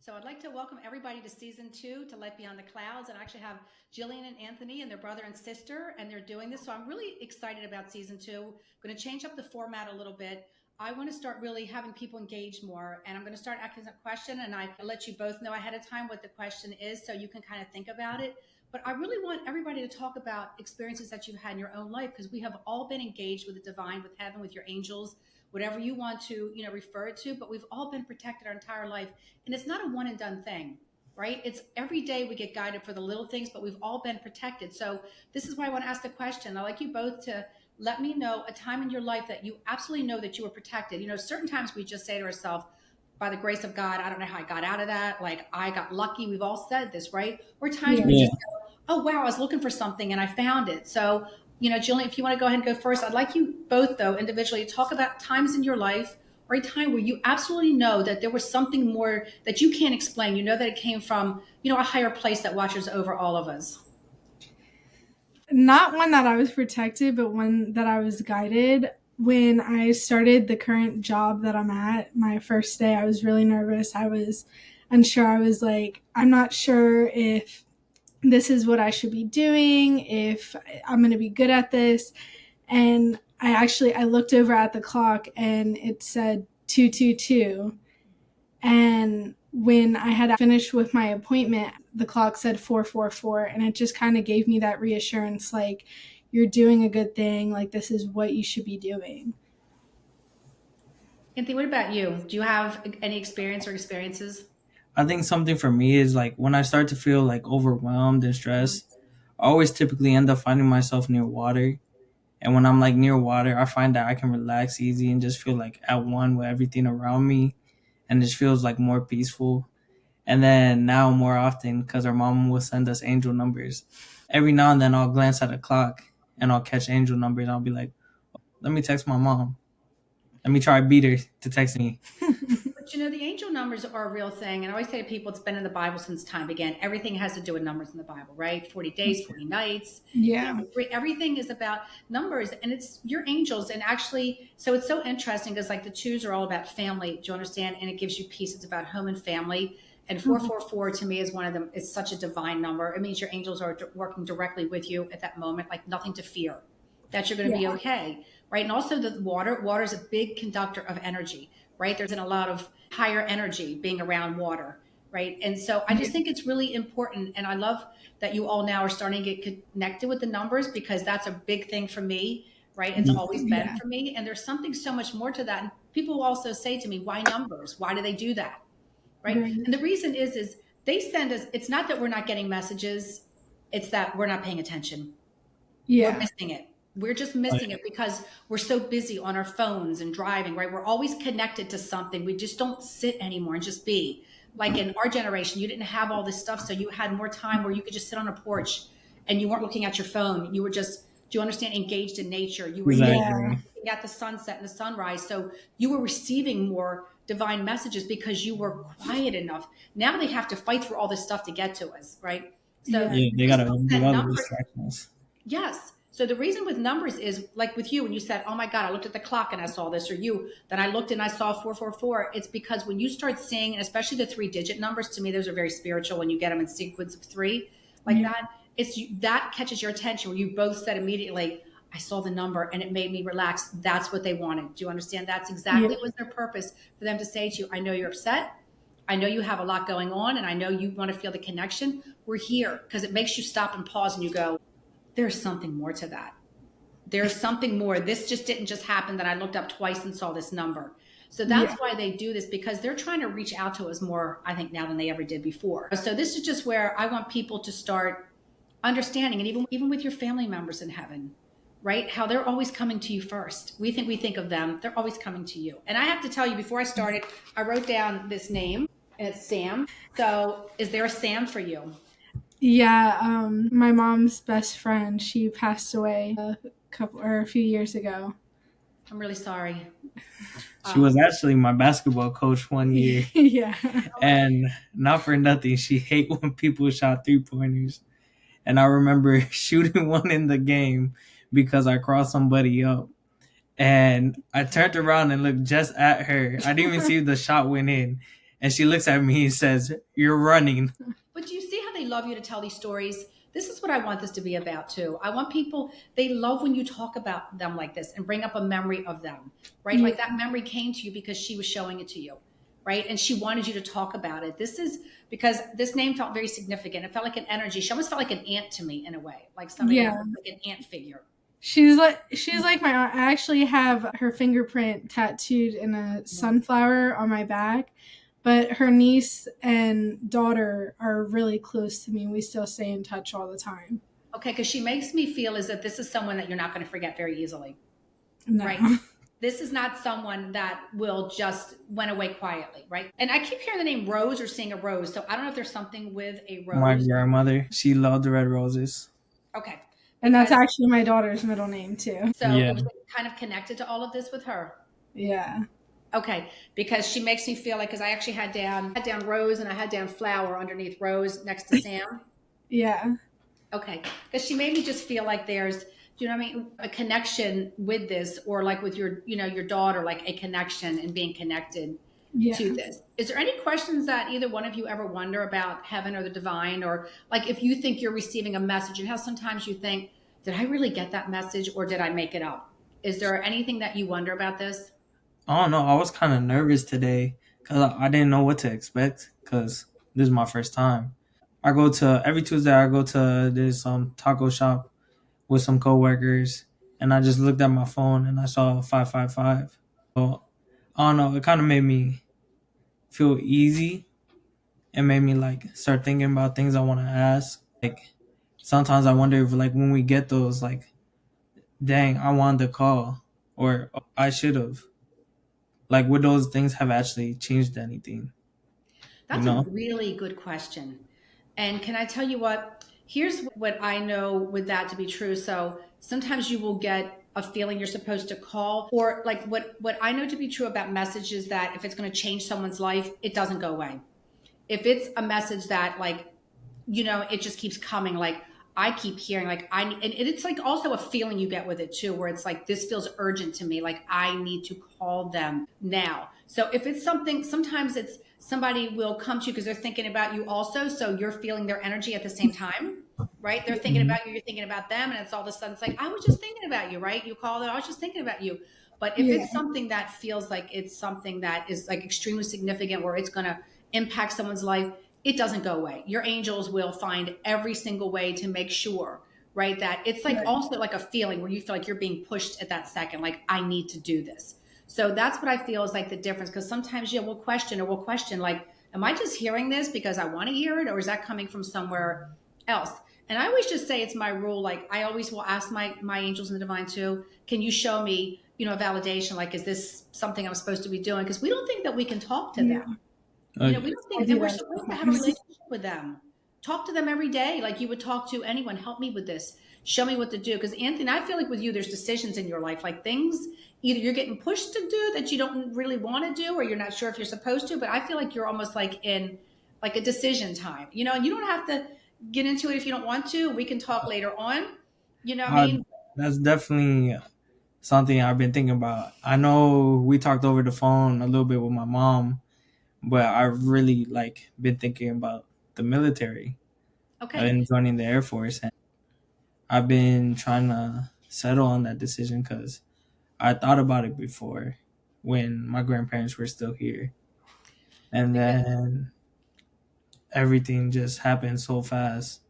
So I'd like to welcome everybody to season 2 to Life Beyond the Clouds. And I actually have Jillian and Anthony and their brother and sister, and they're doing this. So I'm really excited about season 2. I'm going to change up the format a little bit. I want to start really having people engage more, and I'm going to start asking a question, and I let you both know ahead of time what the question is so you can kind of think about it. But I really want everybody to talk about experiences that you've had in your own life, because we have all been engaged with the divine, with heaven, with your angels, whatever you want to, refer it to, but we've all been protected our entire life. And it's not a one and done thing, right? It's every day we get guided for the little things, but we've all been protected. So this is why I want to ask the question. I'd like you both to let me know a time in your life that you absolutely know that you were protected. Certain times we just say to ourselves, by the grace of God, I don't know how I got out of that. Like, I got lucky. We've all said this, right? Or times we just go, oh, wow, I was looking for something and I found it. So, Jillian, if you want to go ahead and go first, I'd like you both, though, individually to talk about times in your life or a time where you absolutely know that there was something more that you can't explain. You know that it came from, a higher place that watches over all of us. Not one that I was protected, but one that I was guided. When I started the current job that I'm at, my first day, I was really nervous. I was unsure. I was like, I'm not sure if this is what I should be doing, if I'm going to be good at this. And I looked over at the clock and it said 222. And when I had finished with my appointment, the clock said 444. And it just kind of gave me that reassurance, like, you're doing a good thing. Like, this is what you should be doing. Anthony, what about you? Do you have any experience or experiences? I think something for me is like when I start to feel like overwhelmed and stressed, I always typically end up finding myself near water. And when I'm like near water, I find that I can relax easy and just feel like at one with everything around me. And it just feels like more peaceful. And then now more often, because our mom will send us angel numbers. Every now and then I'll glance at the clock and I'll catch angel numbers. I'll be like, let me text my mom. Let me try beat her to text me. But the angel numbers are a real thing. And I always say to people, it's been in the Bible since time began. Everything has to do with numbers in the Bible, right? 40 days, 40 nights. Yeah. Everything is about numbers, and it's your angels. And actually, so it's so interesting because like the twos are all about family. Do you understand? And it gives you peace. It's about home and family. And 444 to me is one of them. It's such a divine number. It means your angels are working directly with you at that moment, like nothing to fear, that you're going to be okay, right? And also the water is a big conductor of energy, right? There's a lot of higher energy being around water, right? And so I just think it's really important. And I love that you all now are starting to get connected with the numbers, because that's a big thing for me, right? It's always been for me. And there's something so much more to that. And people will also say to me, why numbers? Why do they do that? Right. And the reason is they send us, it's not that we're not getting messages. It's that we're not paying attention. Yeah. We're missing it. We're just missing it because we're so busy on our phones and driving, right? We're always connected to something. We just don't sit anymore and just be. Like in our generation, you didn't have all this stuff. So you had more time where you could just sit on a porch and you weren't looking at your phone. You were just, do you understand, engaged in nature. You were looking at the sunset and the sunrise. So you were receiving more divine messages because you were quiet enough. Now they have to fight through all this stuff to get to us, right? So they got to do all the distractions. Yes. So the reason with numbers is like with you, when you said, oh my God, I looked at the clock and I saw this, or you, then I looked and I saw 444. It's because when you start seeing, and especially the 3-digit numbers, to me, those are very spiritual when you get them in sequence of 3 like that. That catches your attention where you both said immediately, I saw the number and it made me relax. That's what they wanted. Do you understand? That's exactly was their purpose, for them to say to you, I know you're upset. I know you have a lot going on and I know you want to feel the connection. We're here, because it makes you stop and pause and you go, there's something more to that. There's something more. This just didn't just happen that I looked up twice and saw this number. So that's why they do this, because they're trying to reach out to us more, I think, now than they ever did before. So this is just where I want people to start understanding, and even with your family members in heaven, right? How they're always coming to you first. We think of them. They're always coming to you. And I have to tell you, before I started, I wrote down this name, and it's Sam. So is there a Sam for you? Yeah, my mom's best friend, she passed away a few years ago. I'm really sorry. She was actually my basketball coach one year. And not for nothing, she hate when people shot 3-pointers. And I remember shooting one in the game because I crossed somebody up. And I turned around and looked just at her. I didn't even see if the shot went in. And she looks at me and says, "You're running." But you see how they love you to tell these stories? This is what I want this to be about too. I want people, they love when you talk about them like this and bring up a memory of them, right? Yeah. Like that memory came to you because she was showing it to you, right? And she wanted you to talk about it. This is because this name felt very significant. It felt like an energy. She almost felt like an aunt to me in a way, like somebody Yeah. like an aunt figure. She's like my aunt. I actually have her fingerprint tattooed in a sunflower on my back. But her niece and daughter are really close to me. We still stay in touch all the time. Okay, because she makes me feel as if this is someone that you're not going to forget very easily, No. right? This is not someone that will just went away quietly, right? And I keep hearing the name Rose or seeing a rose. So I don't know if there's something with a My rose. grandmother, she loved the red roses. Okay. And that's Because- actually my daughter's middle name too. So Yeah. it was kind of connected to all of this with her. Yeah. Okay, because she makes me feel like, because I actually had down Rose and I had down Flower underneath Rose next to Sam. Yeah. Okay, because she made me just feel like there's, do you know what I mean, a connection with this, or like with your, you know, your daughter, like a connection and being connected to this. Is there any questions that either one of you ever wonder about heaven or the divine, or like if you think you're receiving a message and how sometimes you think, did I really get that message or did I make it up? Is there anything that you wonder about this? I don't know. I was kind of nervous today because I didn't know what to expect because this is my first time. Every Tuesday, I go to this taco shop with some coworkers, and I just looked at my phone and I saw 555. So I don't know. It kind of made me feel easy and made me like start thinking about things I want to ask. Like sometimes I wonder if like when we get those, like, dang, I wanted to call or I should have. Like, would those things have actually changed anything? You That's a know? really good question. And can I tell you what? Here's what I know with that to be true. So sometimes you will get a feeling you're supposed to call, or like what I know to be true about messages, that if it's going to change someone's life, it doesn't go away. If it's a message that, like, you know, it just keeps coming, like I keep hearing, like and it's like also a feeling you get with it too, where it's like, this feels urgent to me, like I need to call them now. So if it's something, sometimes it's somebody will come to you because they're thinking about you also, so you're feeling their energy at the same time, right? They're thinking Mhm. about you, you're thinking about them, and it's all of a sudden it's like, I was just thinking about you, right? You call them, I was just thinking about you. But if Yeah. it's something that feels like it's something that is like extremely significant, where it's going to impact someone's life, it doesn't go away. Your angels will find every single way to make sure, right, that it's like Right. also like a feeling where you feel like you're being pushed at that second, like I need to do this. So that's what I feel is like the difference, because sometimes we'll question like, am I just hearing this because I want to hear it, or is that coming from somewhere else? And I always just say, it's my rule, like I always will ask my angels in the divine too, can you show me, you know, a validation, like is this something I'm supposed to be doing? Because we don't think that we can talk to Yeah. them. You know, we Okay. don't I think, do and we're that supposed to have a sometimes. relationship with them. Talk to them every day, like you would talk to anyone. Help me with this. Show me what to do. Because Anthony, I feel like with you, there's decisions in your life, like things either you're getting pushed to do that you don't really want to do, or you're not sure if you're supposed to. But I feel like you're almost like in like a decision time, you know, and you don't have to get into it if you don't want to. We can talk later on. You know what I Uh, mean? that's definitely something I've been thinking about. I know we talked over the phone a little bit with my mom, but I've really like been thinking about the military Okay. and joining the Air Force, and I've been trying to settle on that decision because I thought about it before when my grandparents were still here, and Because then everything just happened so fast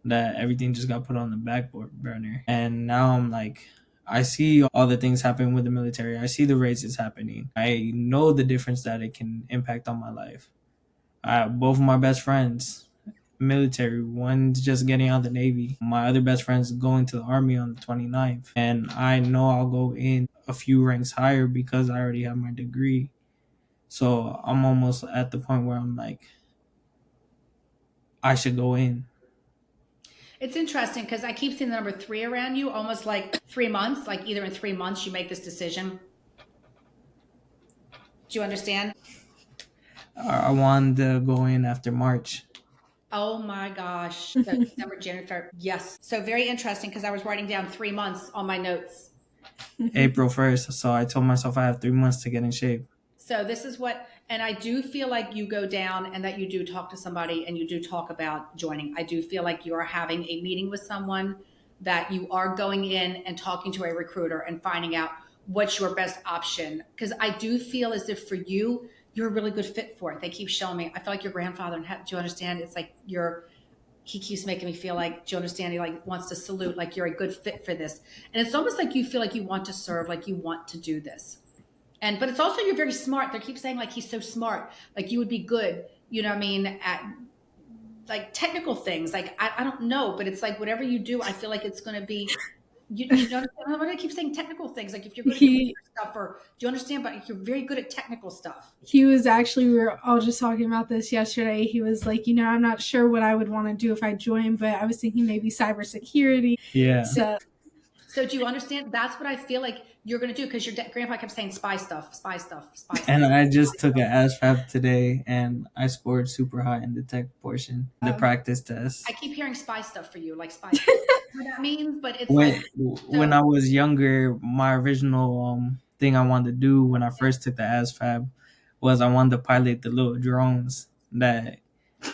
that everything just got put on the back burner. And now I'm like, I see all the things happen with the military. I see the raises happening. I know the difference that it can impact on my life. Both of my best friends, military, one's just getting out of the Navy. My other best friend's going to the Army on the 29th. And I know I'll go in a few ranks higher because I already have my degree. So I'm almost at the point where I'm like, I should go in. it's interesting because I keep seeing the number 3 around you, almost like 3 months, like either in 3 months you make this decision. Do you understand? I wanted to go in after March. Oh my gosh. So December, January, February. Yes. So very interesting because I was writing down 3 months on my notes. April 1st. So I told myself I have 3 months to get in shape. So this is what, And I do feel like you go down and that you do talk to somebody and you do talk about joining. I do feel like you are having a meeting with someone, that you are going in and talking to a recruiter and finding out what's your best option. Because I do feel as if for you, you're a really good fit for it. They keep showing me. I feel like your grandfather. And do you understand? It's like he keeps making me feel like, do you understand? He like wants to salute, like you're a good fit for this. And it's almost like you feel like you want to serve, like you want to do this. But it's also, you're very smart. They keep saying like, he's so smart. Like you would be good, you know what I mean? At like technical things. Like, I don't know, but it's like, whatever you do, I feel like it's going to be, you know, what I keep saying technical things. Like if you're good at computer stuff, or do you understand? But you're very good at technical stuff. He was actually, we were all just talking about this yesterday. He was like, I'm not sure what I would want to do if I joined, but I was thinking maybe cybersecurity. Yeah. So do you understand? That's what I feel like you're going to do, because your grandpa kept saying spy stuff. And I just took an ASVAB today, and I scored super high in the tech portion, the practice test. I keep hearing spy stuff for you, like spy stuff. What that means, but it's when I was younger, my original thing I wanted to do when I first took the ASVAB was I wanted to pilot the little drones that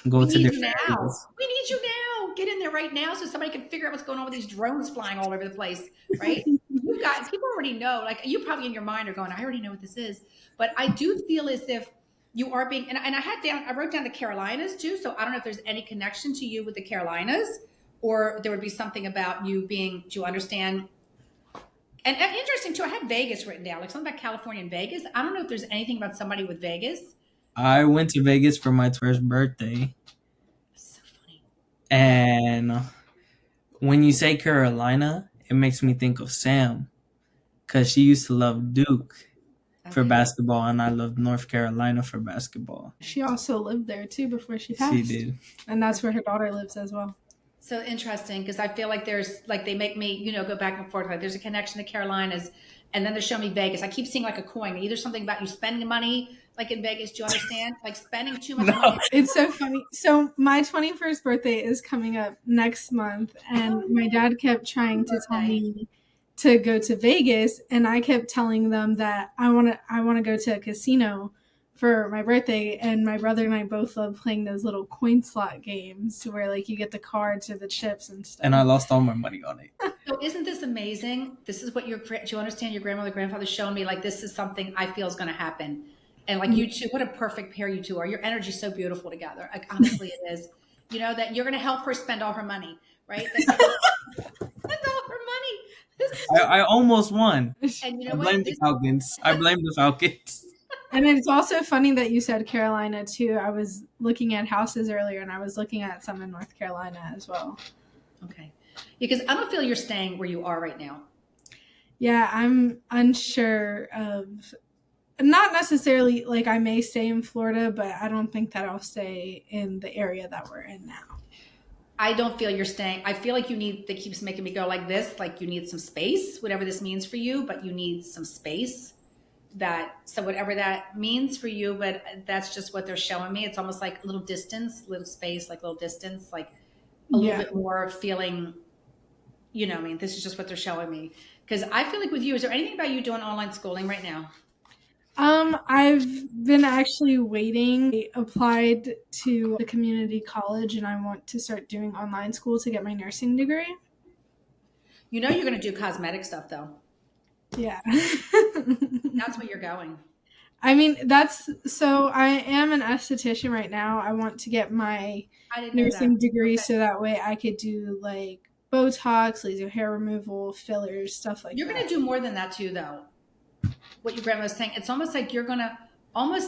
go to different areas. We need you now. Get in there right now so somebody can figure out what's going on with these drones flying all over the place, right? People already know. Like you probably in your mind are going, I already know what this is. But I do feel as if you are being, and I wrote down the Carolinas too. So I don't know if there's any connection to you with the Carolinas, or there would be something about you being, do you understand? And interesting too, I had Vegas written down, like something about California and Vegas. I don't know if there's anything about somebody with Vegas. I went to Vegas for my first birthday. That's so funny. And when you say Carolina, it makes me think of Sam, because she used to love Duke for basketball, and I loved North Carolina for basketball. She also lived there too before she passed. She did. And that's where her daughter lives as well. So interesting, because I feel like there's, like, they make me, go back and forth. Like there's a connection to Carolinas, and then they show me Vegas. I keep seeing like a coin, either something about you spending money, like in Vegas. Do you understand? Like spending too much money. It's so funny. So my 21st birthday is coming up next month, and my dad kept trying to tell me to go to Vegas, and I kept telling them that I want to go to a casino for my birthday, and my brother and I both love playing those little coin slot games where like you get the cards or the chips and stuff. And I lost all my money on it. So isn't this amazing? This is what do you understand? Your grandmother, grandfather showing me, like, this is something I feel is going to happen. And like you two, what a perfect pair you two are. Your energy's so beautiful together. Like honestly, it is. That you're going to help her spend all her money, right? Spend all her money. I almost won. And I blame the Falcons. And it's also funny that you said Carolina too. I was looking at houses earlier, and I was looking at some in North Carolina as well. Okay. Because I don't feel you're staying where you are right now. Yeah, I'm unsure of, not necessarily like I may stay in Florida, but I don't think that I'll stay in the area that we're in now. I don't feel you're staying. I feel like that keeps making me go like this, like you need some space, whatever this means for you, but you need some space. So whatever that means for you, but that's just what they're showing me. It's almost like a little distance, little space, like little distance, like a little bit more feeling, this is just what they're showing me. Because I feel like with you, is there anything about you doing online schooling right now? I've been actually waiting. I applied to the community college, and I want to start doing online school to get my nursing degree. You're going to do cosmetic stuff though. Yeah. That's where you're going. I mean, I am an esthetician right now. I want to get my nursing degree so that way I could do like Botox, laser hair removal, fillers, stuff like that. You're going to do more than that too, though. What your grandma was saying, it's almost like you're going to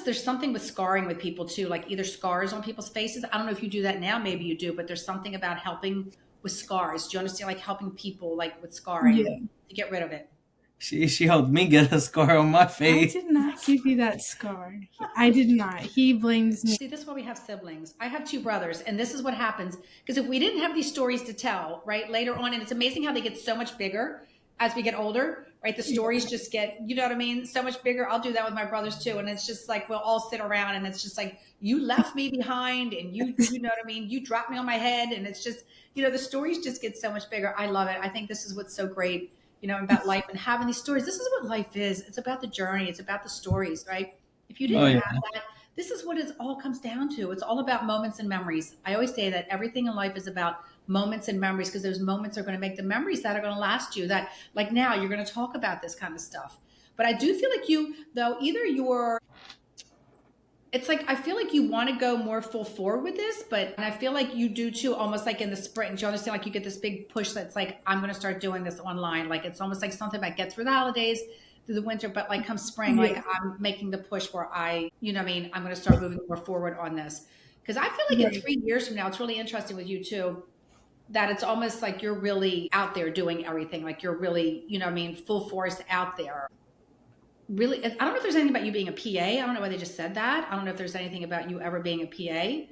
there's something with scarring with people too, like either scars on people's faces. I don't know if you do that now, maybe you do, but there's something about helping with scars. Do you understand? Like helping people like with scarring to get rid of it. She helped me get a scar on my face. I did not give you that scar. I did not. He blames me. See, this is why we have siblings. I have two brothers, and this is what happens. Because if we didn't have these stories to tell, right, later on, and it's amazing how they get so much bigger as we get older, right? The stories just get, you know what I mean, so much bigger. I'll do that with my brothers too. And it's just like, we'll all sit around, and it's just like, you left me behind, and you know what I mean? You dropped me on my head, and it's just, the stories just get so much bigger. I love it. I think this is what's so great, about life and having these stories. This is what life is. It's about the journey. It's about the stories, right? If you didn't have that, This is what it all comes down to. It's all about moments and memories. I always say that everything in life is about moments and memories, because those moments are going to make the memories that are going to last you. That, like, now you're going to talk about this kind of stuff. But I do feel like you, though, either you're, it's like I feel like you want to go more full forward with this, but and I feel like you do too, almost like in the sprint. You understand, like you get this big push that's like, I'm going to start doing this online. Like it's almost like something that get through the holidays, through the winter, but like come spring, like I'm making the push where I, you know what I mean, I'm going to start moving more forward on this. Because I feel like in 3 years from now, it's really interesting with you too, that it's almost like you're really out there doing everything. Like you're really, you know what I mean, full force out there. Really, I don't know if there's anything about you being a PA. I don't know why they just said that. I don't know if there's anything about you ever being a PA,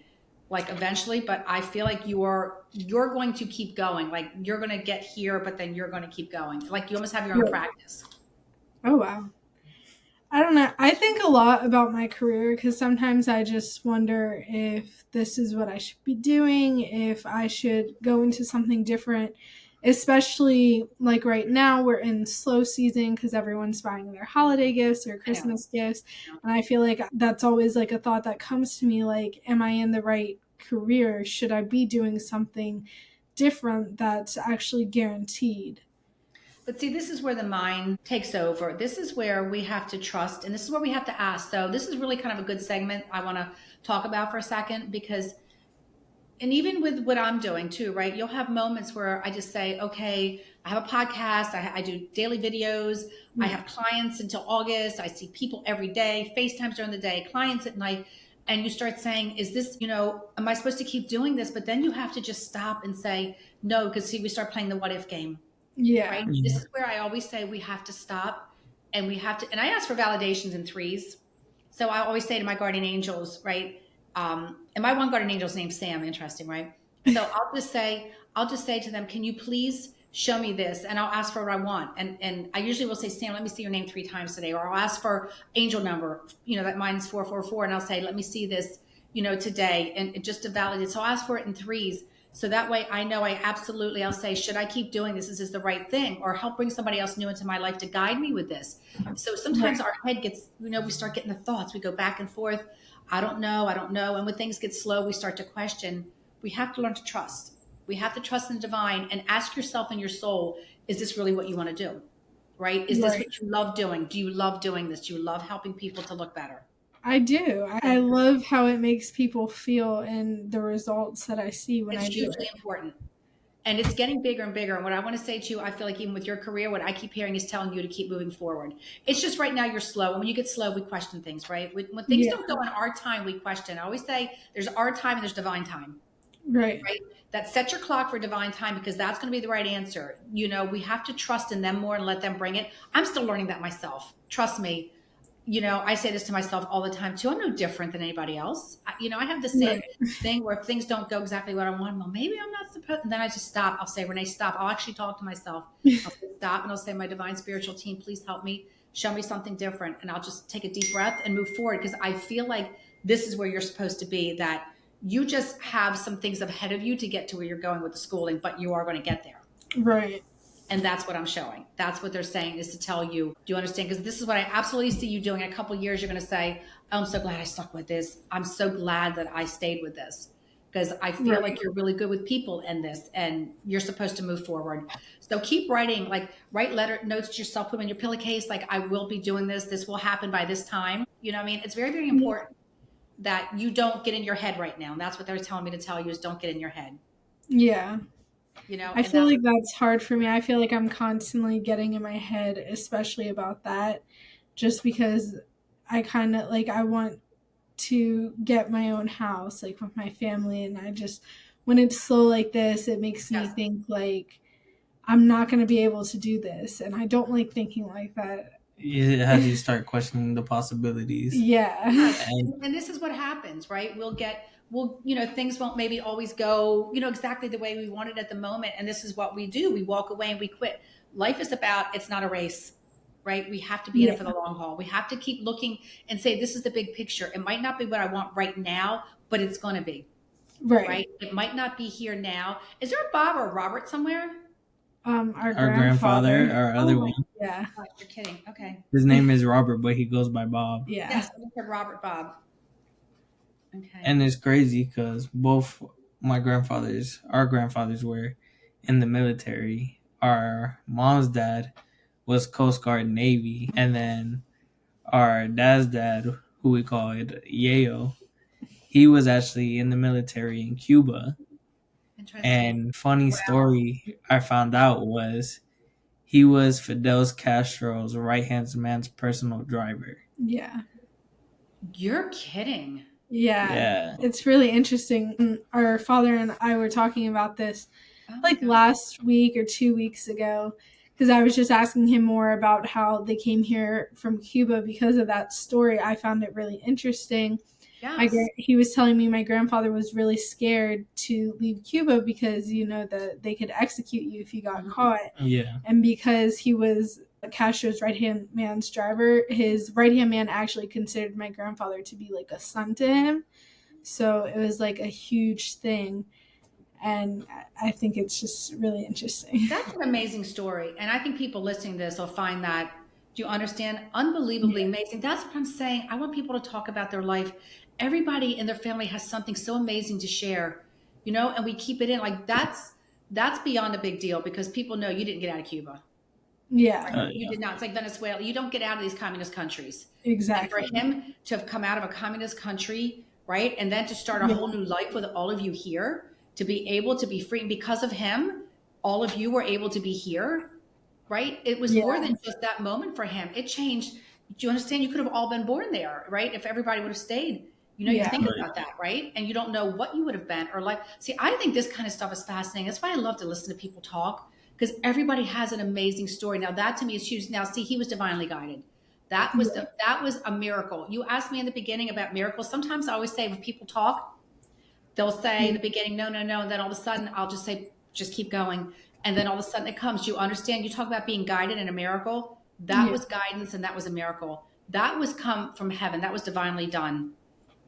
like eventually, but I feel like you're going to keep going. Like you're going to get here, but then you're going to keep going. Like you almost have your own practice. Oh, wow. I don't know. I think a lot about my career because sometimes I just wonder if this is what I should be doing, if I should go into something different, especially like right now we're in slow season because everyone's buying their holiday gifts or Christmas gifts. And I feel like that's always like a thought that comes to me, like, am I in the right career? Should I be doing something different that's actually guaranteed? But see, this is where the mind takes over. This is where we have to trust, and this is where we have to ask. So this is really kind of a good segment I want to talk about for a second, because, and even with what I'm doing too, right? You'll have moments where I just say, okay, I have a podcast, I do daily videos, I have clients until August, I see people every day, FaceTimes during the day, clients at night. And you start saying, is this, you know, am I supposed to keep doing this? But then you have to just stop and say, no, because see, we start playing the what if game. Yeah. Right. This is where I always say we have to stop, and we have to, and I ask for validations in threes. So I always say to my guardian angels, right? And my one guardian angel is named Sam. Interesting, right? So I'll just say to them, can you please show me this? And I'll ask for what I want. And I usually will say, Sam, let me see your name 3 times today. Or I'll ask for angel number, you know, that mine's 444. And I'll say, let me see this, you know, today. And just to validate. So I'll ask for it in threes. So that way I know I'll say, should I keep doing this? Is this the right thing? Or help bring somebody else new into my life to guide me with this. So sometimes our head gets, you know, we start getting the thoughts, we go back and forth. I don't know. And when things get slow, we start to question. We have to learn to trust. We have to trust in the divine and ask yourself in your soul, is this really what you want to do? Right? Is this what you love doing? Do you love doing this? Do you love helping people to look better? I do. I love how it makes people feel and the results that I see when I do it. It's hugely important. And it's getting bigger and bigger. And what I want to say to you, I feel like even with your career, what I keep hearing is telling you to keep moving forward. It's just right now you're slow. And when you get slow, we question things, right? When things don't go in our time, we question. I always say there's our time and there's divine time. Right. That set your clock for divine time, because that's going to be the right answer. You know, we have to trust in them more and let them bring it. I'm still learning that myself. Trust me. You know, I say this to myself all the time too. I'm no different than anybody else. You know, I have the same thing where if things don't go exactly what I want, well, maybe I'm not supposed, and then I just stop. I'll say, Renee, stop. I'll actually talk to myself. I'll say, stop. And I'll say, my divine spiritual team, please help me, show me something different. And I'll just take a deep breath and move forward. Because I feel like this is where you're supposed to be, that you just have some things ahead of you to get to where you're going with the schooling, but you are going to get there. Right. And that's what I'm showing. That's what they're saying, is to tell you, do you understand? Because this is what I absolutely see you doing. In a couple of years, you're going to say, oh, I'm so glad I stuck with this. I'm so glad that I stayed with this, because I feel like you're really good with people in this, and you're supposed to move forward. So keep writing, like write notes to yourself, put them in your pillowcase. Like, I will be doing this. This will happen by this time. You know what I mean? It's very, very important that you don't get in your head right now. And that's what they're telling me to tell you, is don't get in your head. Yeah. You know, I feel like that's hard for me. I feel like I'm constantly getting in my head, especially about that, just because I kind of like, I want to get my own house, like with my family. And I just, when it's slow like this, it makes me think like I'm not going to be able to do this. And I don't like thinking like that. It has you start questioning the possibilities. Yeah. And this is what happens, right? You know, things won't maybe always go, you know, exactly the way we want it at the moment. And this is what we do. We walk away and we quit. Life is about, it's not a race, right? We have to be in it for the long haul. We have to keep looking and say, this is the big picture. It might not be what I want right now, but it's going to be. Right? It might not be here now. Is there a Bob or a Robert somewhere? Our grandfather, our other one. Yeah. You're kidding. Okay. His name is Robert, but he goes by Bob. Yeah. Yes, I heard Robert Bob. Okay. And it's crazy because both our grandfathers were in the military. Our mom's dad was Coast Guard Navy, and then our dad's dad, who we call it Yayo, he was actually in the military in Cuba. Interesting. And funny Wow. story I found out was he was Fidel Castro's right hand man's personal driver. Yeah. You're kidding. Yeah. Yeah. It's really interesting. Our father and I were talking about this Oh my like God. last week or 2 weeks ago because I was just asking him more about how they came here from Cuba because of that story. I found it really interesting. Yes. He was telling me my grandfather was really scared to leave Cuba because that they could execute you if you got caught, Yeah. and because he was Castro's right hand man's driver, his right hand man actually considered my grandfather to be like a son to him. So it was like a huge thing. And I think it's just really interesting. That's an amazing story. And I think people listening to this will find that, do you understand? Unbelievably Yeah. amazing. That's what I'm saying. I want people to talk about their life. Everybody in their family has something so amazing to share, and we keep it in. Like that's beyond a big deal because people know you didn't get out of Cuba. Yeah, You Yeah. did not. It's like Venezuela. You don't get out of these communist countries. And for exactly. him to have come out of a communist country, right? And then to start a Yeah, whole new life with all of you here, to be able to be free. And because of him, all of you were able to be here, right? It was more yeah, than just that moment for him. It changed. Do you understand? You could have all been born there, right? If everybody would have stayed. You yeah, think about that, right? And you don't know what you would have been or like. See, I think this kind of stuff is fascinating. That's why I love to listen to people talk because everybody has an amazing story. Now, that to me is huge. Now, see, he was divinely guided. yeah, That was a miracle. You asked me in the beginning about miracles. Sometimes I always say when people talk, they'll say in yeah, the beginning, no, no, no. And then all of a sudden I'll just say, just keep going. And then all of a sudden it comes. You understand? You talk about being guided in a miracle. That yeah. was guidance and that was a miracle. That was come from heaven. That was divinely done.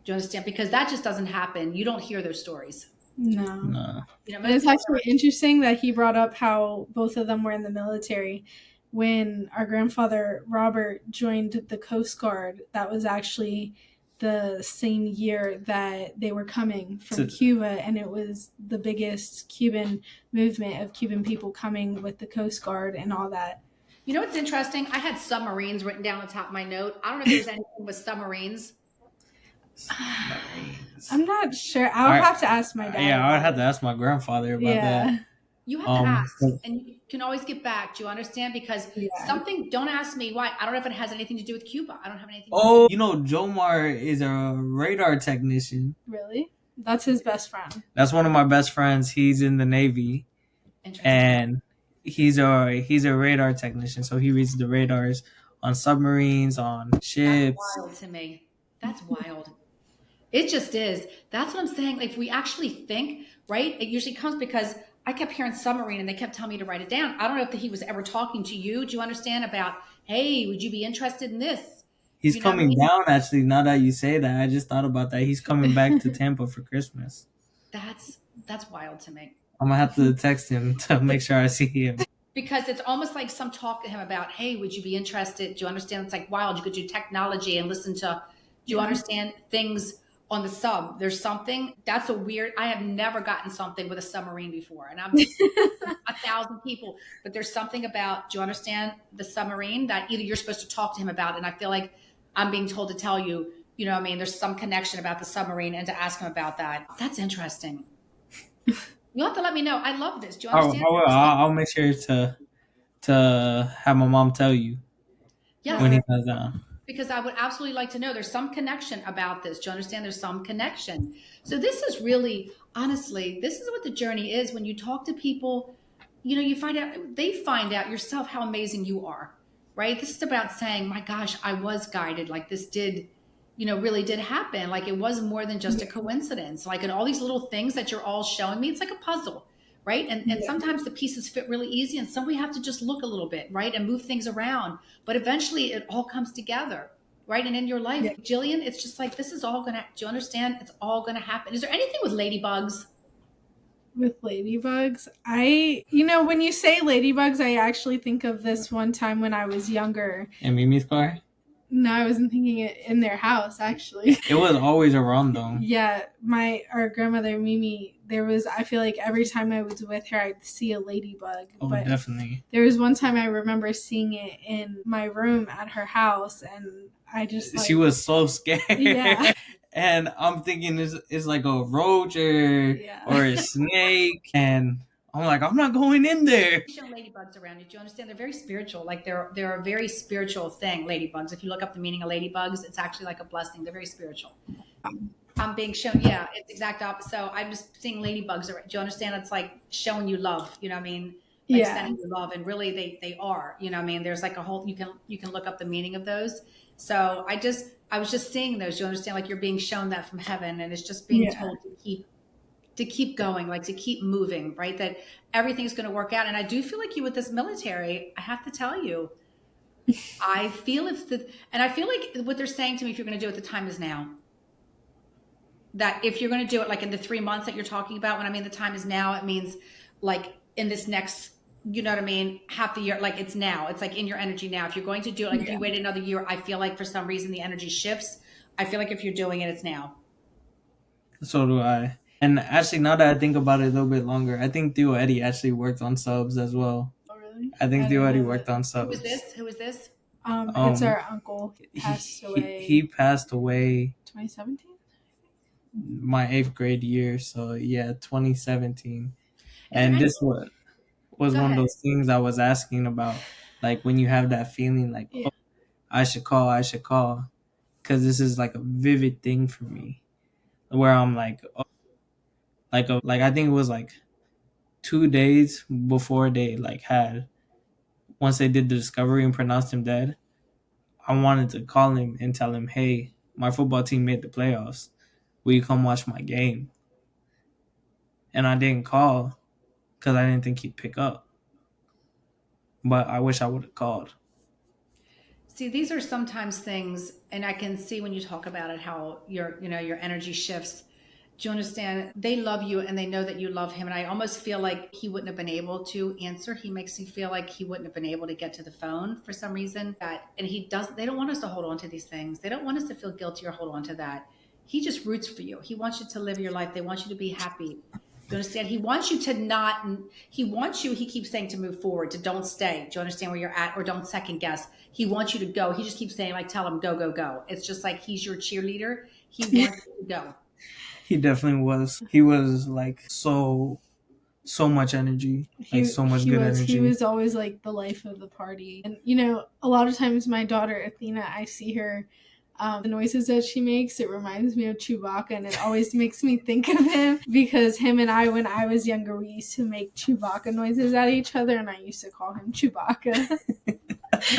Do you understand? Because that just doesn't happen. You don't hear those stories. No. No. And Most it's people actually interesting that he brought up how both of them were in the military. When our grandfather Robert joined the Coast Guard, that was actually the same year that they were coming from To, Cuba, and it was the biggest Cuban movement of Cuban people coming with the Coast Guard and all that. You know what's interesting? I had submarines written down on top of my note. I don't know if there's anything with submarines. submarines. I'm not sure. I'll I, have to ask my dad yeah, I would about have it. to ask my grandfather about that. Yeah. You have to ask, So- and you can always get back. Do you understand? Because Yeah. something, don't ask me why. I don't know if it has anything to do with Cuba. I don't have anything. oh, Jomar is a radar technician. Really? That's his best friend. That's one of my best friends. He's in the Navy, Interesting. and he's a radar technician. So he reads the radars on submarines, on That's ships. wild to me. That's wild. It just is. That's what I'm saying. Like, if we actually think, right, it usually comes because I kept hearing submarine and they kept telling me to write it down. I don't know if he was ever talking to you. Do you understand about, hey, would you be interested in this? He's You know what I coming mean? down. Actually, now that you say that, I just thought about that. He's coming back to Tampa for Christmas. That's wild to me. I'm gonna have to text him to make sure I see him. Because it's almost like some talk to him about, hey, would you be interested? Do you understand? It's like wild. You could do technology and listen to, do you understand things on the sub? There's something that's a weird, I have never gotten something with a submarine before. And I'm 1,000 people, but there's something about, do you understand the submarine that either you're supposed to talk to him about? And I feel like I'm being told to tell you, you know what I mean? There's some connection about the submarine and to ask him about that. That's interesting. You'll have to let me know. I love this. Do you understand? I'll make sure to have my mom tell you when Yes. he comes down. Because I would absolutely like to know there's some connection about this. Do you understand? There's some connection. So this is really, honestly, this is what the journey is. When you talk to people, you find out, they find out yourself how amazing you are, right? This is about saying, my gosh, I was guided. Like this did, really did happen. Like it was more than just a coincidence. Like, and all these little things that you're all showing me, it's like a puzzle, right? And sometimes the pieces fit really easy, and some we have to just look a little bit, right, and move things around. But eventually, it all comes together, right? And in your life, Jillian, it's just like this is all gonna. Do you understand? It's all gonna happen. Is there anything with ladybugs? With ladybugs, when you say ladybugs, I actually think of this one time when I was younger. And Mimi's car? No, I wasn't thinking it in their house, actually. It was always around them. Yeah, our grandmother Mimi, I feel like every time I was with her, I'd see a ladybug. Oh, but definitely. there was one time I remember seeing it in my room at her house, and I just She was so scared. Yeah. And I'm thinking it's like a roach or a snake, and I'm like, I'm not going in there. Show ladybugs around you. Do you understand? They're very spiritual. Like they're a very spiritual thing. Ladybugs. If you look up the meaning of ladybugs, it's actually like a blessing. They're very spiritual. I'm being shown. Yeah, it's exact opposite. So I'm just seeing ladybugs. Do you understand? It's like showing you love. You know what I mean? Like sending you love, and really they are. You know what I mean? There's like a whole. You can look up the meaning of those. So I was just seeing those. You understand? Like you're being shown that from heaven, and it's just being told to keep going, like to keep moving, right? That everything's going to work out. And I do feel like you with this military, I have to tell you, I feel and I feel like what they're saying to me, if you're going to do it, the time is now. That if you're going to do it, like in the 3 months that you're talking about, when I mean the time is now, it means like in this next, you know what I mean, half the year, like it's now. It's like in your energy now. If you're going to do it, like if you wait another year, I feel like for some reason the energy shifts. I feel like if you're doing it, it's now. So do I. And actually, now that I think about it a little bit longer, I think Theo Eddie actually worked on subs as well. Oh, really? I think Theo Eddie worked on subs. Who is this? It's our uncle. He passed away. He passed away 2017? my 8th grade year. So, yeah, 2017. And this was one of those things I was asking about. Like, when you have that feeling like, oh, I should call. Because this is like a vivid thing for me. Where I'm like, oh, like I think it was like 2 days before they once they did the discovery and pronounced him dead, I wanted to call him and tell him, hey, my football team made the playoffs. Will you come watch my game? And I didn't call because I didn't think he'd pick up. But I wish I would have called. See, these are sometimes things, and I can see when you talk about it how your energy shifts. Do you understand? They love you and they know that you love him. And I almost feel like he wouldn't have been able to answer. He makes me feel like he wouldn't have been able to get to the phone for some reason. And they don't want us to hold on to these things. They don't want us to feel guilty or hold on to that. He just roots for you. He wants you to live your life. They want you to be happy. You understand? He wants you to he keeps saying to move forward, to don't stay. Do you understand where you're at? Or don't second guess. He wants you to go. He just keeps saying, like, tell him, go, go, go. It's just like he's your cheerleader. He wants you to go. He definitely was. He was like so much energy, like so much good energy. He was always like the life of the party. And, a lot of times my daughter, Athena, I see her, the noises that she makes, it reminds me of Chewbacca, and it always makes me think of him because him and I, when I was younger, we used to make Chewbacca noises at each other, and I used to call him Chewbacca.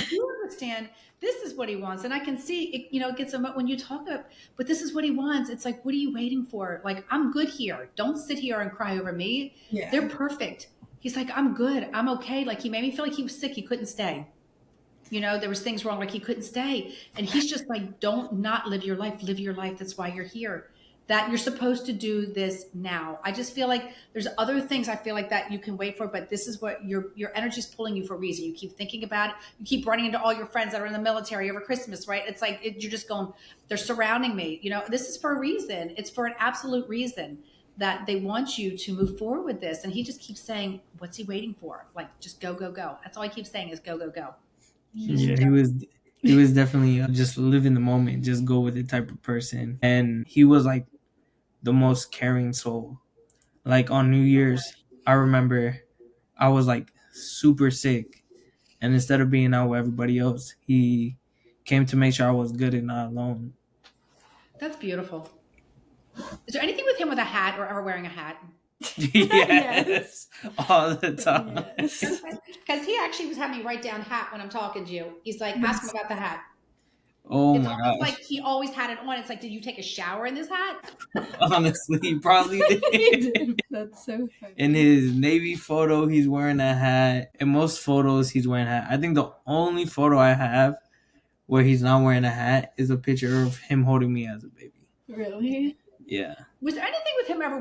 You understand, this is what he wants. And I can see it, it gets when you talk about, but this is what he wants. It's like, what are you waiting for? Like, I'm good here. Don't sit here and cry over me. Yeah. They're perfect. He's like, I'm good. I'm okay. Like, he made me feel like he was sick. He couldn't stay. There was things wrong. Like, he couldn't stay. And he's just like, don't not live your life. Live your life. That's why you're here. That you're supposed to do this now. I just feel like there's other things I feel like that you can wait for, but this is what your energy is pulling you for a reason. You keep thinking about it. You keep running into all your friends that are in the military over Christmas, right? It's like, you're just going, they're surrounding me. This is for a reason. It's for an absolute reason that they want you to move forward with this. And he just keeps saying, what's he waiting for? Like, just go, go, go. That's all he keeps saying is go, go, go. Yeah, he was definitely just live in the moment, just go with it type of person. And he was like the most caring soul. Like on New Year's, I remember I was like super sick, and instead of being out with everybody else, he came to make sure I was good and not alone. That's beautiful. Is there anything with him with a hat or ever wearing a hat? Yes, all the time. Because he actually was having me write down hat when I'm talking to you. He's like, ask him about the hat. Oh it's my gosh. Like he always had it on. It's like, did you take a shower in this hat? Honestly, he probably did. That's so funny. In his Navy photo, he's wearing a hat. In most photos, he's wearing a hat. I think the only photo I have where he's not wearing a hat is a picture of him holding me as a baby. Really? Yeah. Was there anything with him ever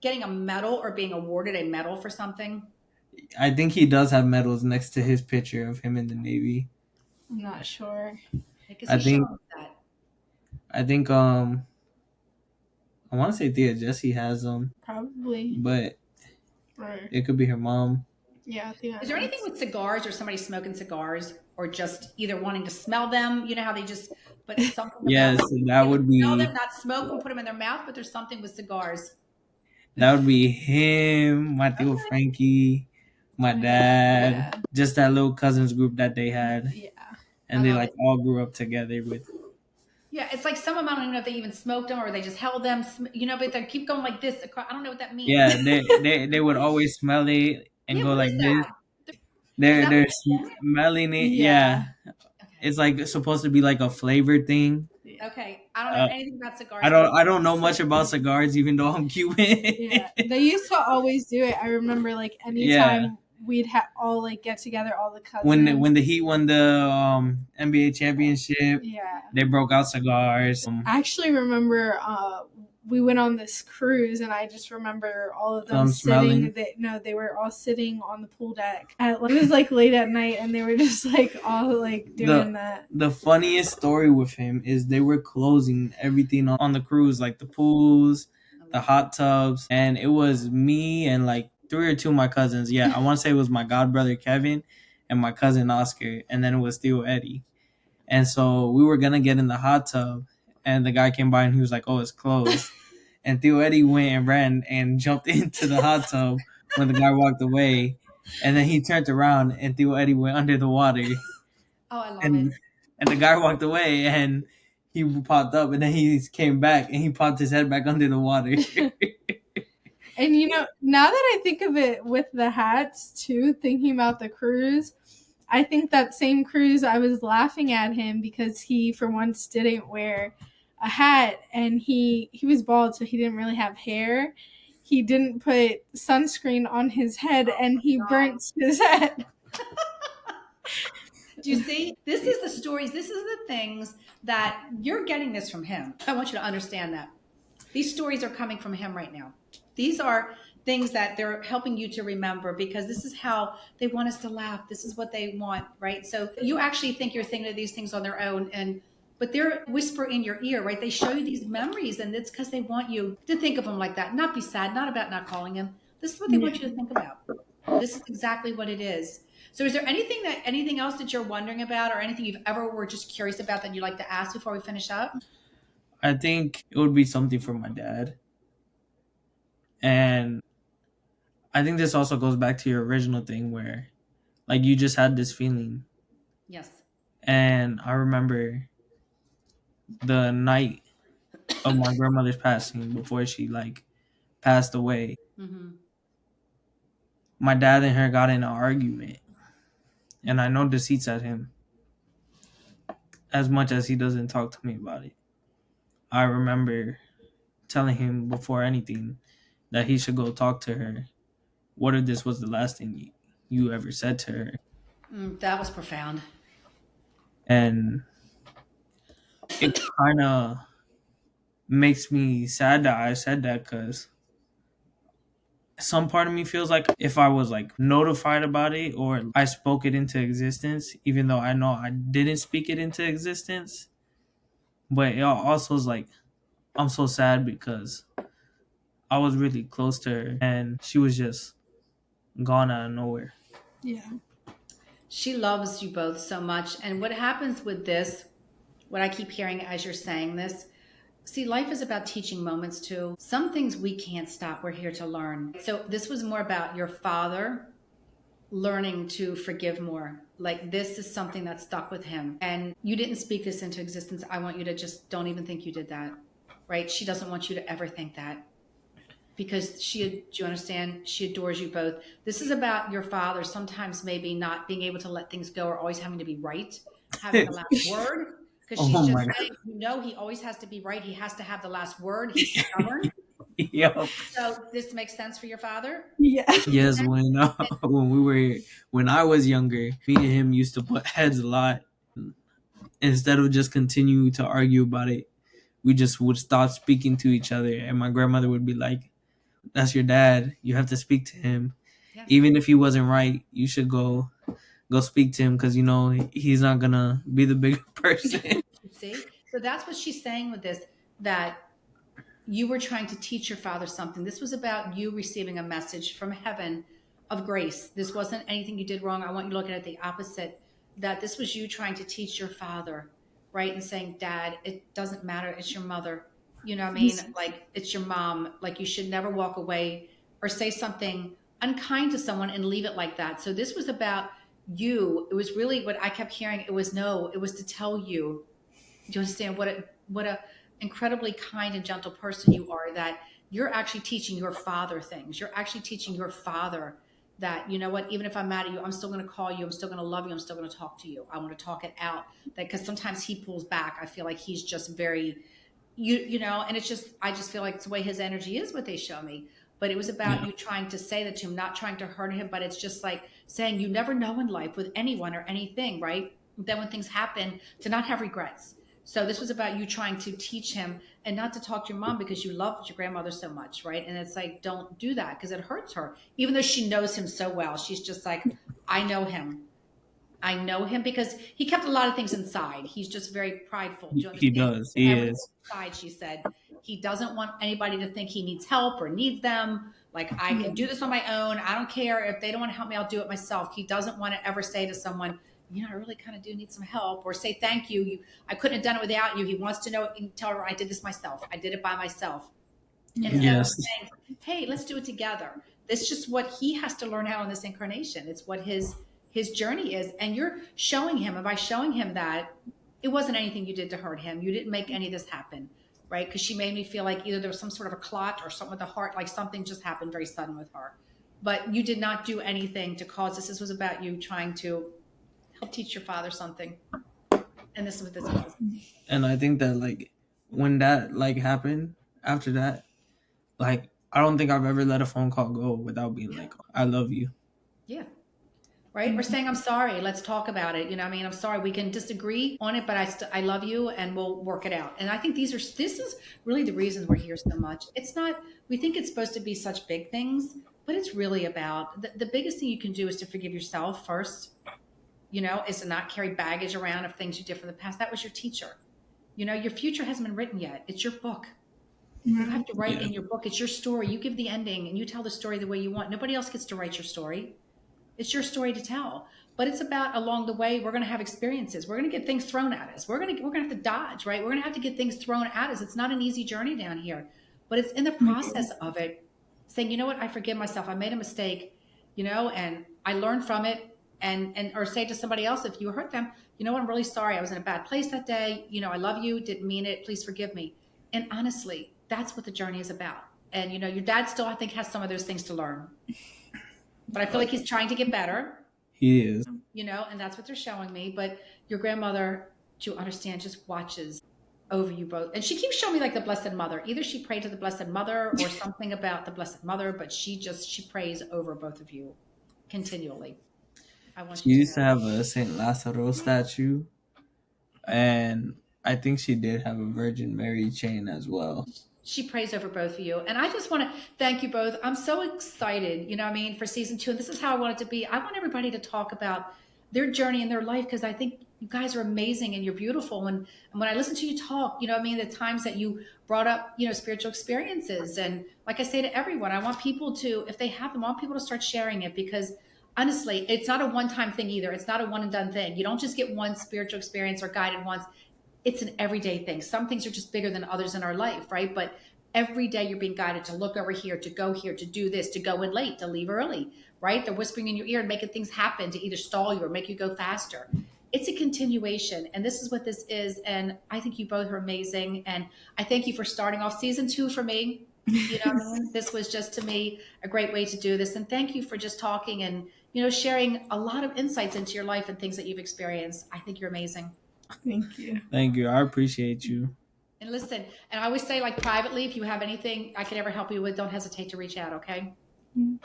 getting a medal or being awarded a medal for something? I think he does have medals next to his picture of him in the Navy. I'm not sure. Because I he showed think us that. I think I want to say Thea Jessie has them, Probably. but Or, it could be her mom. yeah, Is there anything with cigars or somebody smoking cigars or just either wanting to smell them? You know how they just, but something about Yes, like that they would would smell them, be not smoke them, put them in their mouth, but there's something with cigars. him, my Theo Okay. Frankie, my dad, yeah. just that little cousins group that they had, Yeah. I and they love like it. all grew up together with. Yeah, it's like some of them, I don't even know if they even smoked them or they just held them, but they keep going like this. I don't know what that means. Yeah, they would always smell it and Yeah, go what like is this. that? Is They're that what they're they want? smelling it. Yeah. Yeah, Okay. it's like supposed to be like a flavor thing. Yeah. Okay. I don't know Uh, anything about I cigars, but don't I don't know much about cigars, even though I'm Cuban. Yeah. They used to always do it. I remember like Yeah, anytime we'd all like get together, all the when cousins. the Heat won the NBA championship, Yeah. they broke out cigars. I actually remember we went on this cruise, and I just remember all of them Some sitting. smelling. They were all sitting on the pool deck. It was like late at night, and they were just like all like doing that. The funniest story with him is they were closing everything on the cruise, like the pools, the hot tubs, and it was me and like three or two of my cousins. Yeah, I want to say it was my god brother Kevin and my cousin Oscar, and then it was Theo Eddie. And so we were gonna get in the hot tub, and the guy came by and he was like, "Oh, it's closed." And Theo Eddie went and ran and jumped into the hot tub when the guy walked away, and then he turned around and Theo Eddie went under the water, Oh, I love it. and the guy walked away and he popped up, and then he came back and he popped his head back under the water. And now that I think of it with the hats too, thinking about the cruise, I think that same cruise I was laughing at him because he for once didn't wear a hat, and he was bald, so he didn't really have hair. He didn't put sunscreen on his head, and he burnt his head. Do you see? This is the stories. This is the things that you're getting this from him. I want you to understand that. These stories are coming from him right now. These are things that they're helping you to remember because this is how they want us to laugh. This is what they want, right? So you actually think you're thinking of these things on their own, but they're whisper in your ear, right? They show you these memories, and it's because they want you to think of them like that, not be sad, not about not calling him. This is what they want you to think about. This is exactly what it is. So is there anything else that you're wondering about or anything you've ever were just curious about that you'd like to ask before we finish up? I think it would be something for my dad. And I think this also goes back to your original thing where like you just had this feeling. Yes. And I remember the night of my grandmother's passing before she like passed away. Mm-hmm. My dad and her got in an argument. And I know deceits at him as much as he doesn't talk to me about it. I remember telling him before anything that he should go talk to her. What if this was the last thing you ever said to her? That was profound. And it kind of makes me sad that I said that because some part of me feels like if I was like notified about it or I spoke it into existence, even though I know I didn't speak it into existence, but it also is like I'm so sad because I was really close to her and she was just gone out of nowhere. Yeah. She loves you both so much. And what happens with this, what I keep hearing as you're saying this, see, life is about teaching moments too. Some things we can't stop. We're here to learn. So this was more about your father learning to forgive more. Like this is something that stuck with him. And you didn't speak this into existence. I want you to just don't even think you did that, right? She doesn't want you to ever think that. Because do you understand? She adores you both. This is about your father sometimes maybe not being able to let things go or always having to be right, having the last word. Because she's Oh just my saying, he always has to be right. He has to have the last word. He's stubborn. Yep. So this makes sense for your father? Yeah. Yes, when I was younger, me and him used to butt heads a lot. Instead of just continue to argue about it, we just would stop speaking to each other, and my grandmother would be like, "That's your dad. You have to speak to him, Yes. even if he wasn't right. You should go go speak to him because he's not gonna be the bigger person. See? So that's what she's saying with this, that you were trying to teach your father something. This was about you receiving a message from heaven of grace. This wasn't anything you did wrong. I want you to look at it the opposite, that this was you trying to teach your father, right? And saying, Dad, it doesn't matter. It's your mother. You know what I mean? Like, it's your mom. Like, you should never walk away or say something unkind to someone and leave it like that. So this was about you. It was really what I kept hearing. It was to tell you. Do you understand what a incredibly kind and gentle person you are, that you're actually teaching your father things. You're actually teaching your father that, you know what, even if I'm mad at you, I'm still going to call you. I'm still going to love you. I'm still going to talk to you. I want to talk it out. That, because sometimes he pulls back. I feel like he's just very, and it's just, I just feel like it's the way his energy is, what they show me. But it was about you trying to say that to him, not trying to hurt him, but it's just like saying you never know in life with anyone or anything, right? Then when things happen, to not have regrets. So this was about you trying to teach him and not to talk to your mom because you loved your grandmother so much, right? And it's like, don't do that because it hurts her. Even though she knows him so well, she's just like, I know him. I know him because he kept a lot of things inside. He's just very prideful. Do you He understand? does. He Everything is. inside, she said. He doesn't want anybody to think he needs help or needs them. Like, I can do this on my own. I don't care. If they don't want to help me, I'll do it myself. He doesn't want to ever say to someone, I really kind of do need some help, or say thank you. I couldn't have done it without you. He wants to know and tell her, I did this myself. I did it by myself. Instead of Yes. saying, hey, let's do it together. This is just what he has to learn how in this incarnation. It's what his journey is. And you're showing him, and by showing him that it wasn't anything you did to hurt him. You didn't make any of this happen, right? Because she made me feel like either there was some sort of a clot or something with the heart, like something just happened very sudden with her. But you did not do anything to cause this. This was about you trying to help teach your father something. And this is what this was. And I think that when that happened after that, I don't think I've ever let a phone call go without being like, I love you. Yeah. Right? Or saying, I'm sorry, let's talk about it. I'm sorry, we can disagree on it, but I love you and we'll work it out. And I think this is really the reason we're here so much. It's not, we think it's supposed to be such big things, but it's really about the biggest thing you can do is to forgive yourself first, is to not carry baggage around of things you did from the past. That was your teacher. Your future hasn't been written yet. It's your book. You have to write in your book. It's your story. You give the ending and you tell the story the way you want. Nobody else gets to write your story. It's your story to tell. But it's about, along the way, we're going to have experiences. We're going to get things thrown at us. We're going to have to dodge, right? We're going to have to get things thrown at us. It's not an easy journey down here, but it's in the process of it, saying, you know what, I forgive myself. I made a mistake, and I learned from it. And or say to somebody else, if you hurt them, what, I'm really sorry. I was in a bad place that day. I love you. Didn't mean it. Please forgive me. And honestly, that's what the journey is about. And, your dad still, I think, has some of those things to learn. But I feel like he's trying to get better. He is. And that's what they're showing me. But your grandmother, to understand, just watches over you both. And she keeps showing me like the Blessed Mother. Either she prayed to the Blessed Mother or something about the Blessed Mother, but she prays over both of you continually. She used to have a Saint Lazaro statue, and I think she did have a Virgin Mary chain as well. She prays over both of you. And I just want to thank you both. I'm so excited, for season 2. And this is how I want it to be. I want everybody to talk about their journey in their life, because I think you guys are amazing and you're beautiful. And when I listen to you talk, the times that you brought up, spiritual experiences. And like I say to everyone, I want people to, if they have them, I want people to start sharing it, because honestly, it's not a one-time thing either. It's not a one and done thing. You don't just get one spiritual experience or guided once. It's an everyday thing. Some things are just bigger than others in our life, right? But every day you're being guided to look over here, to go here, to do this, to go in late, to leave early, right? They're whispering in your ear and making things happen to either stall you or make you go faster. It's a continuation. And this is what this is. And I think you both are amazing. And I thank you for starting off season 2 for me. This was just, to me, a great way to do this. And thank you for just talking and, sharing a lot of insights into your life and things that you've experienced. I think you're amazing. Thank you. Thank you. I appreciate you. And listen, and I always say, privately, if you have anything I could ever help you with, don't hesitate to reach out, okay? Mm-hmm.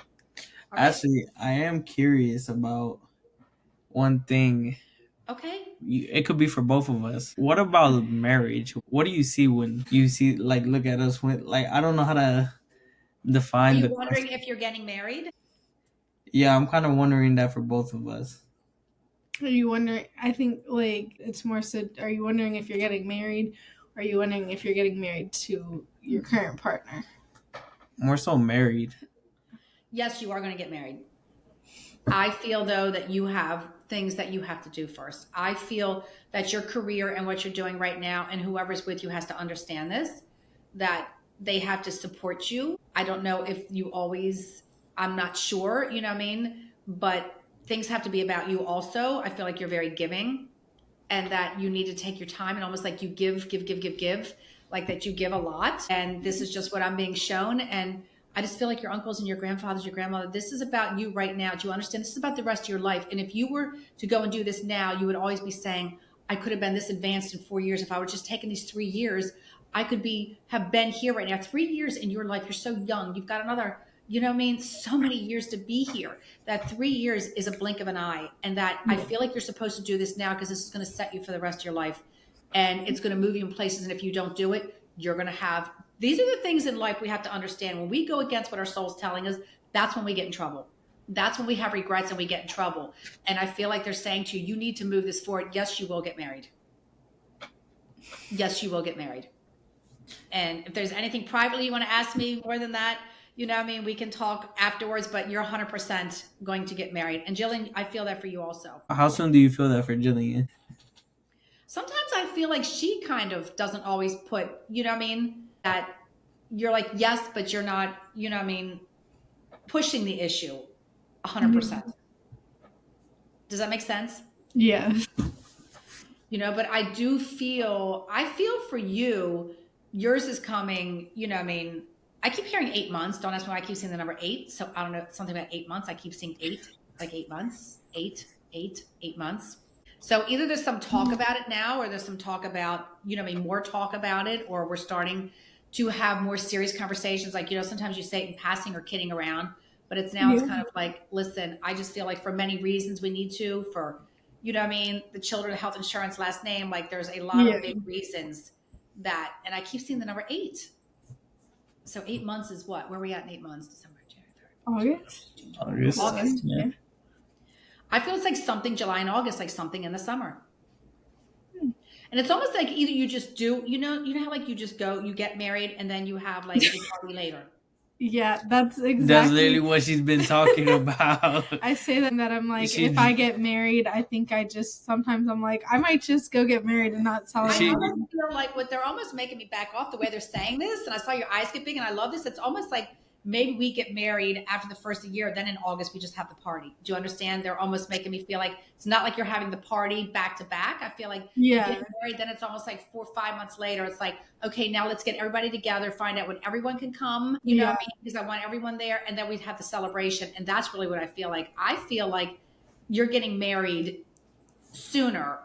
Actually, I am curious about one thing. Okay. It could be for both of us. What about marriage? What do you see when you see, look at us when, I don't know how to define. Are you wondering if you're getting married? Yeah, I'm kind of wondering that for both of us. Are you wondering? I think like it's more so. Are you wondering if you're getting married? Or are you wondering if you're getting married to your current partner? More so married. Yes, you are going to get married. I feel though that you have things that you have to do first. I feel that your career and what you're doing right now, and whoever's with you has to understand this, that they have to support you. I don't know if you always, I'm not sure, you know what I mean? But things have to be about you also. I feel like you're very giving, and that you need to take your time and almost like you give, like that you give a lot. And this is just what I'm being shown. And I just feel like your uncles and your grandfathers, your grandmother, this is about you right now. Do you understand? This is about the rest of your life. And if you were to go and do this now, you would always be saying, I could have been this advanced in 4 years. If I would just taken these 3 years, I could have been here right now. 3 years in your life, you're so young. You've got another, you know what I mean? So many years to be here. That 3 years is a blink of an eye. And that I feel like you're supposed to do this now because this is going to set you for the rest of your life. And it's going to move you in places. And if you don't do it, you're going to have, these are the things in life we have to understand. When we go against what our soul's telling us, that's when we get in trouble. That's when we have regrets and we get in trouble. And I feel like they're saying to you, you need to move this forward. Yes, you will get married. Yes, you will get married. And if there's anything privately you want to ask me more than that, you know what I mean? We can talk afterwards, but you're 100% going to get married. And Jillian, I feel that for you also. How soon do you feel that for Jillian? Sometimes I feel like she kind of doesn't always put, you know what I mean? That you're like, yes, but you're not, you know what I mean? Pushing the issue 100%. Does that make sense? Yeah. You know, but I feel for you, yours is coming, you know what I mean? I keep hearing 8 months. Don't ask me why I keep seeing the number 8. So I don't know, something about 8 months. I keep seeing 8, like 8 months, 8 months. So either there's some talk about it now, or there's some talk about, you know, maybe more talk about it, or we're starting to have more serious conversations. Like, you know, sometimes you say it in passing or kidding around, but it's now it's kind of like, listen, I just feel like for many reasons we need to, for, you know what I mean? The children, health insurance, last name, like there's a lot of big reasons that, and I keep seeing the number 8. So 8 months is what? Where are we at in 8 months? December, January, February, August. Yeah. I feel it's like something July and August, like something in the summer. And it's almost like either you just do, you know how like you just go, you get married and then you have like a party later. Yeah, that's exactly. That's literally what she's been talking about. I say that I'm like, if I get married, I think sometimes I'm like, I might just go get married and not celebrate. I almost feel like what they're almost making me back off the way they're saying this. And I saw your eyes get big and I love this. It's almost like maybe we get married after the first year, then in August we just have the party. Do you understand? They're almost making me feel like it's not like you're having the party back to back. I feel like you get married, then it's almost like 4 or 5 months later. It's like, okay, now let's get everybody together, find out when everyone can come, you know what I mean? Because I want everyone there, and then we'd have the celebration. And that's really what I feel like. I feel like you're getting married sooner,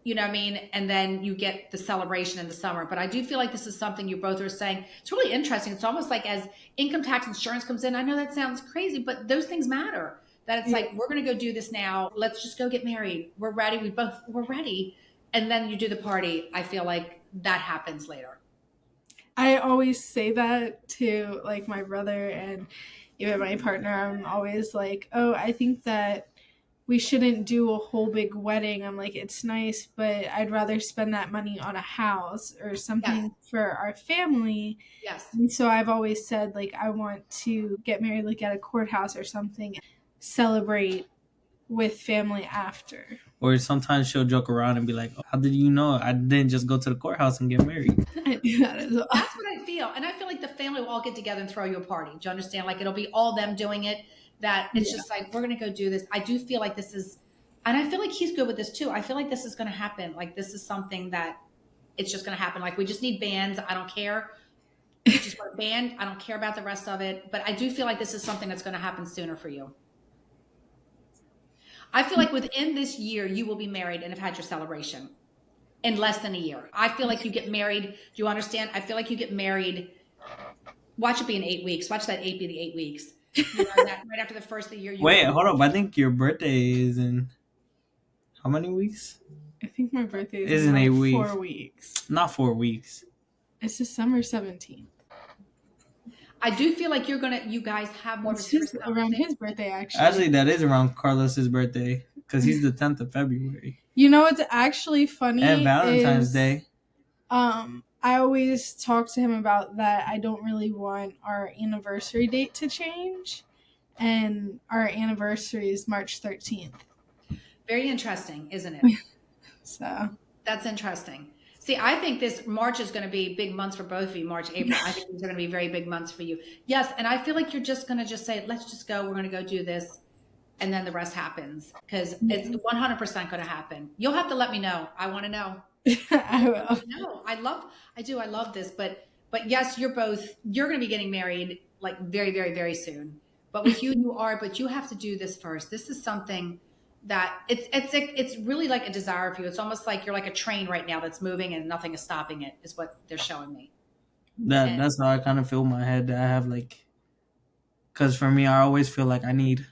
you know what I mean? And then you get the celebration in the summer. But I do feel like this is something you both are saying. It's really interesting. It's almost like as income tax insurance comes in, I know that sounds crazy, but those things matter. That it's like, we're going to go do this now. Let's just go get married. We're ready. We're ready. And then you do the party. I feel like that happens later. I always say that to like my brother and even my partner. I'm always like, oh, I think that we shouldn't do a whole big wedding. I'm like, it's nice, but I'd rather spend that money on a house or something for our family. Yes. And so I've always said, like, I want to get married, like, at a courthouse or something, celebrate with family after. Or sometimes she'll joke around and be like, oh, how did you know I didn't just go to the courthouse and get married? I do that as well. That's what I feel. And I feel like the family will all get together and throw you a party. Do you understand? Like, it'll be all them doing it. That it's just like, we're going to go do this. I do feel like this is, and I feel like he's good with this too. I feel like this is going to happen. Like, this is something that it's just going to happen. Like, we just need bands. I don't care. We just want a band. I don't care about the rest of it. But I do feel like this is something that's going to happen sooner for you. I feel like within this year, you will be married and have had your celebration in less than a year. I feel like you get married. Do you understand? I feel like you get married. Watch it be in 8 weeks. Watch that 8 be the 8 weeks. You know, that right after the first of the year. Wait, hold up. I think your birthday is in how many weeks? I think my birthday is in 8 weeks. 4 weeks. Not 4 weeks. It's December 17th. I do feel like you guys have more of a around his birthday, actually. Actually, that is around Carlos's birthday. because he's the 10th of February. You know what's actually funny? And Valentine's is, Day. I always talk to him about that. I don't really want our anniversary date to change, and our anniversary is March 13th. Very interesting, isn't it? So that's interesting. See, I think this March is going to be big months for both of you. March, April. I think these are going to be very big months for you. Yes, and I feel like you're just going to just say, "Let's just go. We're going to go do this," and then the rest happens because it's 100% going to happen. You'll have to let me know. I want to know. I will. No, I love this, but yes, you're going to be getting married like very, very, very soon. But with you, but you have to do this first. This is something that it's really like a desire for you. It's almost like you're like a train right now that's moving and nothing is stopping it, is what they're showing me. That's how I kind of feel in my head. I have like, because for me, I always feel like I need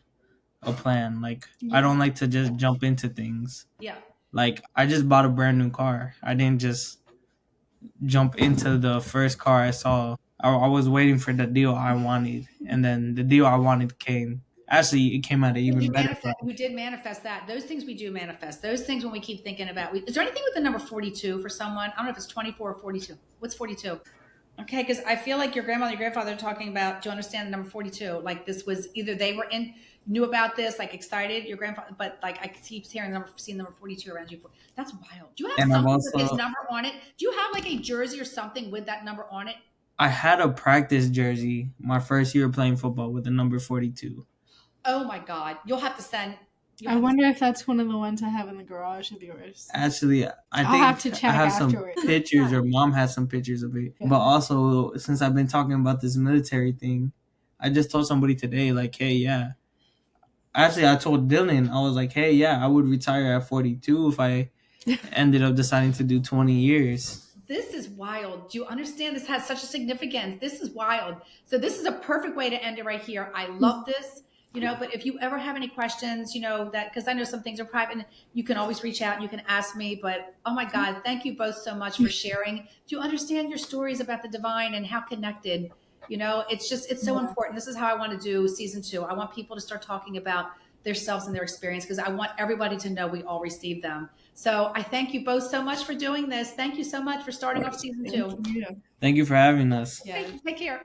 a plan. Like I don't like to just jump into things. Yeah. Like I just bought a brand new car. I didn't just jump into the first car I saw. I was waiting for the deal I wanted, and then the deal I wanted came. Actually, it came at an even better price. You did manifest that. Those things we do manifest. Those things when we keep thinking about. Is there anything with the number 42 for someone? I don't know if it's 24 or 42. What's 42? Okay, because I feel like your grandmother and your grandfather are talking about, do you understand the number 42? Like this was either they knew about this, like excited, your grandfather, but like I keep seeing number 42 around you. That's wild. Do you have something with his number on it? Do you have like a jersey or something with that number on it? I had a practice jersey my first year playing football with the number 42. Oh my God. You'll have to send. I wonder if that's one of the ones I have in the garage of yours. Actually, I'll have to check I have afterwards. some pictures, or mom has some pictures of it. Yeah. But also, since I've been talking about this military thing, I just told somebody today, like, hey, yeah. Actually, I told Dylan, I was like, hey, yeah, I would retire at 42 if I ended up deciding to do 20 years. This is wild. Do you understand? This has such a significance. This is wild. So this is a perfect way to end it right here. I love this. But if you ever have any questions, that, because I know some things are private, and you can always reach out and you can ask me, but oh my God, thank you both so much for sharing. Do you understand your stories about the divine and how connected, it's so important. This is how I want to do season 2. I want people to start talking about themselves and their experience, because I want everybody to know we all receive them. So I thank you both so much for doing this. Thank you so much for starting off season 2. Thank you for having us. Yeah. Take care.